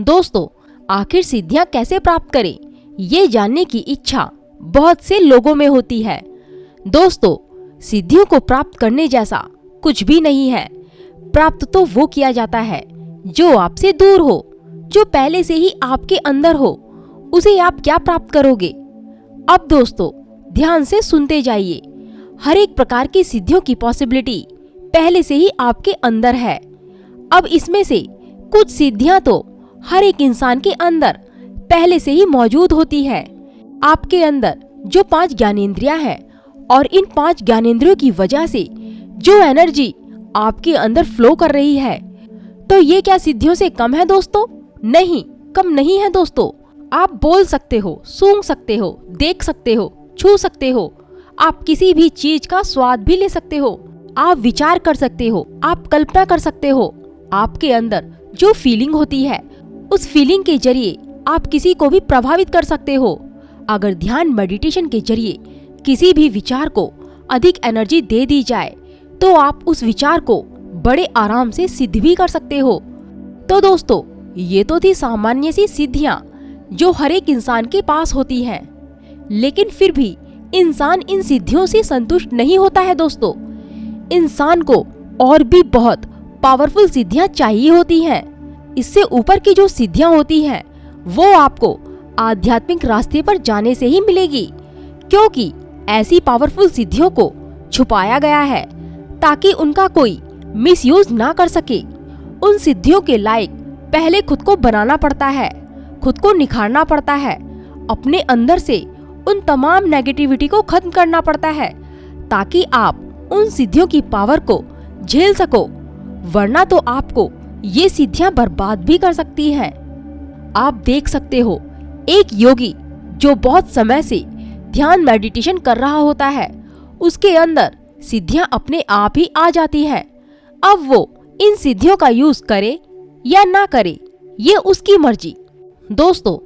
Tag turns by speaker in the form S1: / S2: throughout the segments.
S1: दोस्तों, आखिर सिद्धियां कैसे प्राप्त करें, ये जानने की इच्छा बहुत से लोगों में होती है। दोस्तों, सिद्धियों को प्राप्त करने जैसा कुछ भी नहीं है। प्राप्त तो वो किया जाता है जो आपसे दूर हो, जो पहले से ही आपके अंदर हो। उसे आप क्या प्राप्त करोगे? अब दोस्तों, ध्यान से सुनते जाइए। हर एक प्रकार की सिद्धियों की पॉसिबिलिटी पहले से ही आपके अंदर है। अब इसमें से कुछ सिद्धियां तो हर एक इंसान के अंदर पहले से ही मौजूद होती है। आपके अंदर जो 5 ज्ञानेंद्रियां हैं और इन 5 ज्ञानेंद्रियों की वजह से जो एनर्जी आपके अंदर फ्लो कर रही है, तो ये क्या सिद्धियों से कम है दोस्तों? नहीं, कम नहीं है दोस्तों। आप बोल सकते हो, सूंघ सकते हो, देख सकते हो, छू सकते हो। आप किसी भी चीज का स्वाद भी ले सकते हो। आप विचार कर सकते हो, आप कल्पना कर सकते हो। आपके अंदर जो फीलिंग होती है, उस फीलिंग के जरिए आप किसी को भी प्रभावित कर सकते हो। अगर ध्यान मेडिटेशन के जरिए किसी भी विचार को अधिक एनर्जी दे दी जाए, तो आप उस विचार को बड़े आराम से सिद्ध भी कर सकते हो। तो दोस्तों, ये तो थी सामान्य सी सिद्धियां जो हर एक इंसान के पास होती हैं। लेकिन फिर भी इंसान इन सिद्धियों से संतुष्ट नहीं होता है दोस्तों। इंसान को और भी बहुत पावरफुल सिद्धियां चाहिए होती हैं। इससे ऊपर की जो सिद्धियां होती हैं, वो आपको आध्यात्मिक रास्ते पर जाने से ही मिलेगी, क्योंकि ऐसी पावरफुल सिद्धियों को छुपाया गया है ताकि उनका कोई मिसयूज ना कर सके। उन सिद्धियों के लायक पहले खुद को बनाना पड़ता है, खुद को निखारना पड़ता है, अपने अंदर से उन तमाम नेगेटिविटी को खत्म करना पड़ता है, ताकि आप उन सिद्धियों की पावर को झेल सको। वरना तो आपको ये सिद्धियां बर्बाद भी कर सकती हैं। आप देख सकते हो, एक योगी जो बहुत समय से ध्यान मेडिटेशन कर रहा होता है, उसके अंदर सिद्धियां अपने आप ही आ जाती हैं। अब वो इन सिद्धियों का यूज करे या ना करे, ये उसकी मर्जी। दोस्तों,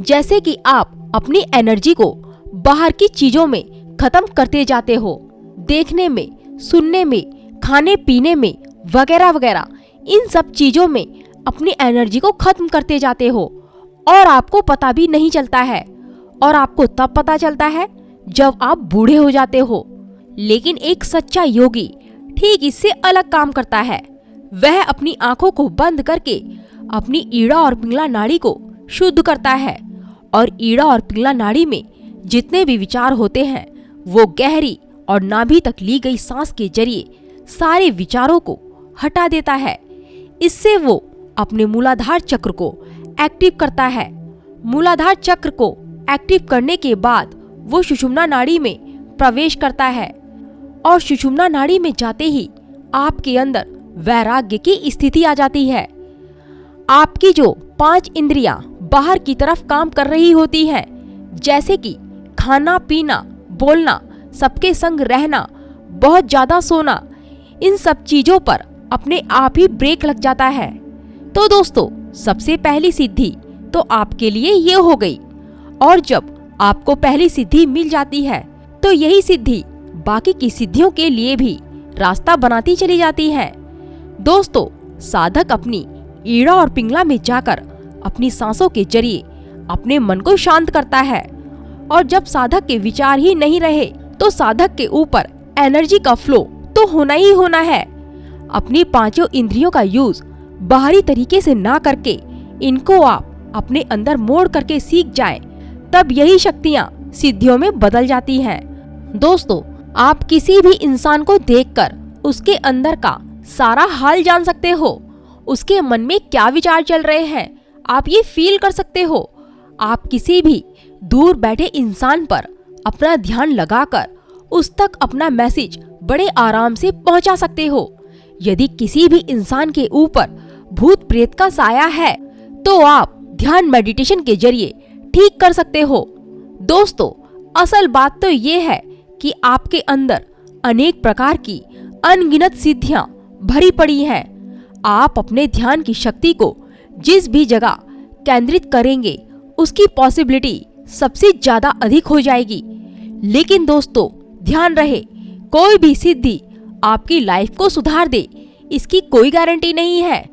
S1: जैसे कि आप अपनी एनर्जी को बाहर की चीजों में खत्म करते जाते हो, देखने में, सुनने में, खाने पीने में, वगैरह वगैरह, इन सब चीजों में अपनी एनर्जी को खत्म करते जाते हो और आपको पता भी नहीं चलता है। और आपको तब पता चलता है जब आप बूढ़े हो जाते हो। लेकिन एक सच्चा योगी ठीक इससे अलग काम करता है। वह अपनी आंखों को बंद करके अपनी ईड़ा और पिंगला नाड़ी को शुद्ध करता है, और ईड़ा और पिंगला नाड़ी में जितने भी विचार होते हैं, वो गहरी और नाभि तक ली गई सांस के जरिए सारे विचारों को हटा देता है। इससे वो अपने मूलाधार चक्र को एक्टिव करता है। मूलाधार चक्र को एक्टिव करने के बाद वो सुषुम्ना नाड़ी में प्रवेश करता है, और सुषुम्ना नाड़ी में जाते ही आपके अंदर वैराग्य की स्थिति आ जाती है। आपकी जो 5 इंद्रियां बाहर की तरफ काम कर रही होती हैं, जैसे कि खाना पीना, बोलना, सबके संग रहना, बहुत ज्यादा सोना, इन सब चीजों पर अपने आप ही ब्रेक लग जाता है। तो दोस्तों, सबसे पहली सिद्धि तो आपके लिए ये हो गई। और जब आपको पहली सिद्धि मिल जाती है, तो यही सिद्धि बाकी की सिद्धियों के लिए भी रास्ता बनाती चली जाती है। दोस्तों, साधक अपनी ईड़ा और पिंगला में जाकर अपनी सांसों के जरिए अपने मन को शांत करता है। और जब साधक के विचार ही नहीं रहे, तो साधक के ऊपर एनर्जी का फ्लो तो होना ही होना है। अपनी 5 इंद्रियों का यूज बाहरी तरीके से ना करके इनको आप अपने अंदर मोड़ करके सीख जाएं, तब यही शक्तियाँ सिद्धियों में बदल जाती हैं। दोस्तों, आप किसी भी इंसान को देखकर उसके अंदर का सारा हाल जान सकते हो। उसके मन में क्या विचार चल रहे हैं, आप ये फील कर सकते हो। आप किसी भी दूर बैठे इंसान पर अपना ध्यान लगाकर उस तक अपना मैसेज बड़े आराम से पहुंचा सकते हो। यदि किसी भी इंसान के ऊपर भूत प्रेत का साया है, तो आप ध्यान मेडिटेशन के जरिए ठीक कर सकते हो। दोस्तों, असल बात तो ये है कि आपके अंदर अनेक प्रकार की अनगिनत सिद्धियां भरी पड़ी हैं। आप अपने ध्यान की शक्ति को जिस भी जगह केंद्रित करेंगे, उसकी पॉसिबिलिटी सबसे ज्यादा अधिक हो जाएगी। लेकिन दोस्तों, ध्यान रहे, कोई भी सिद्धि आपकी लाइफ को सुधार दे, इसकी कोई गारंटी नहीं है।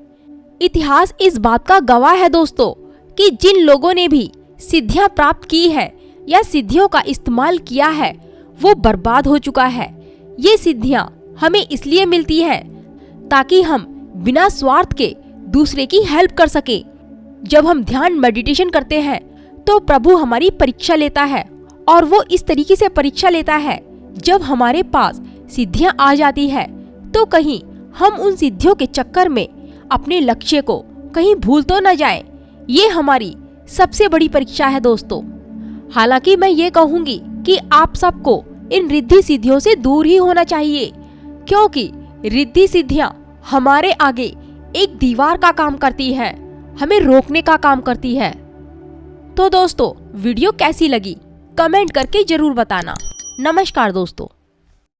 S1: इतिहास इस बात का गवाह है दोस्तों कि जिन लोगों ने भी सिद्धियां प्राप्त की है या सिद्धियों का इस्तेमाल किया है वो बर्बाद हो चुका है। ये सिद्धियां हमें इसलिए मिलती है ताकि हम बिना स्वार्थ के दूसरे की हेल्प कर सके। जब हम ध्यान मेडिटेशन करते हैं तो प्रभु हमारी परीक्षा लेता है, और वो इस तरीके से परीक्षा लेता है जब हमारे पास सिद्धियां आ जाती है तो कहीं हम उन सिद्धियों के चक्कर में अपने लक्ष्य को कहीं भूल तो न जाएं। ये हमारी सबसे बड़ी परीक्षा है दोस्तों। हालांकि मैं ये कहूंगी कि आप सबको इन रिद्धि सिद्धियों से दूर ही होना चाहिए, क्योंकि रिद्धि सिद्धियां हमारे आगे एक दीवार का काम करती है, हमें रोकने का काम करती है। तो दोस्तों वीडियो कैसी लगी कमेंट करके जरूर बताना। नमस्कार दोस्तों।